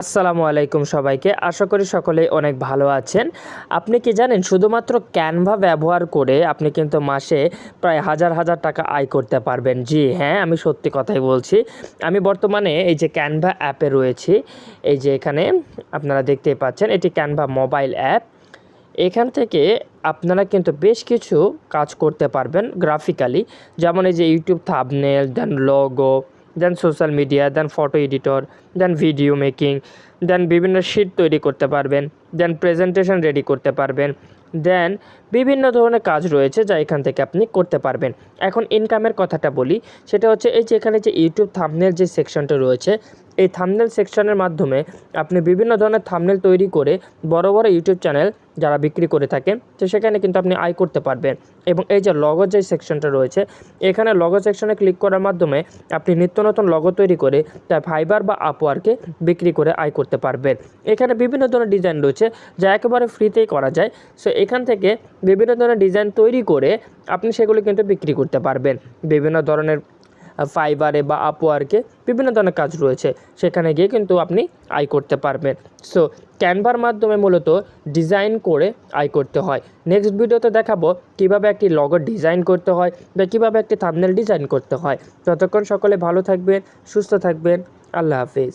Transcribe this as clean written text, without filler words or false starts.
আসসালামু আলাইকুম সবাইকে। আশা করি সকলেই অনেক ভালো আছেন। আপনি কি জানেন শুধুমাত্র ক্যানভা ব্যবহার করে আপনি কিন্তু মাসে প্রায় হাজার হাজার টাকা আয় করতে পারবেন। জি হ্যাঁ, আমি সত্যি কথাই বলছি। আমি বর্তমানে এই যে ক্যানভা অ্যাপে রয়েছি। এই যে এখানে আপনারা দেখতেই পাচ্ছেন এটি ক্যানভা মোবাইল অ্যাপ। এখান থেকে আপনারা কিন্তু বেশ কিছু কাজ করতে পারবেন গ্রাফিক্যালি। যেমন এই যে ইউটিউব থাম্বনেল, দেন লোগো, দেন সোশ্যাল মিডিয়া, দেন ফটো এডিটর, দেন ভিডিও মেকিং, দেন বিভিন্ন শিট তৈরি করতে পারবেন, দেন প্রেজেন্টেশন রেডি করতে পারবেন, দেন বিভিন্ন ধরনের কাজ রয়েছে যা এখান থেকে আপনি করতে পারবেন। এখন ইনকামের কথাটা বলি, সেটা হচ্ছে এই যে এখানে যে ইউটিউব থাম্বনেল যে সেকশনটা রয়েছে, এই থাম্বনেল সেকশনের মাধ্যমে আপনি বিভিন্ন ধরনের থাম্বনেল তৈরি করে বড় বড় ইউটিউব চ্যানেল যারা বিক্রি করে থাকে তো সেখানে কিন্তু আপনি আয় করতে পারবেন। এবং এই যে লগো যে সেকশনটা রয়েছে, এখানে লগো সেকশনে ক্লিক করার মাধ্যমে আপনি নিত্য নতুন লগো তৈরি করে তা ফাইবার বা আপওয়ার্কে বিক্রি করে আয় করতে পারবেন। এখানে বিভিন্ন ধরনের ডিজাইন রয়েছে যা একেবারে ফ্রিতেই করা যায়। সো এখান থেকে বিভিন্ন ধরনের ডিজাইন তৈরি করে আপনি সেগুলো কিন্তু বিক্রি করতে পারবেন। বিভিন্ন ধরনের ফাইবারে বা আপওয়ার্কে বিভিন্ন ধরনের কাজ রয়েছে, সেখানে গিয়ে কিন্তু আপনি আয় করতে পারবেন। সো ক্যানভার মাধ্যমে মূলত ডিজাইন করে আয় করতে হয়। নেক্সট ভিডিওতে দেখাবো কিভাবে একটি লগো ডিজাইন করতে হয় বা কীভাবে একটি থাম্বনেল ডিজাইন করতে হয়। ততক্ষণ সকলে ভালো থাকবেন, সুস্থ থাকবেন। আল্লাহ হাফিজ।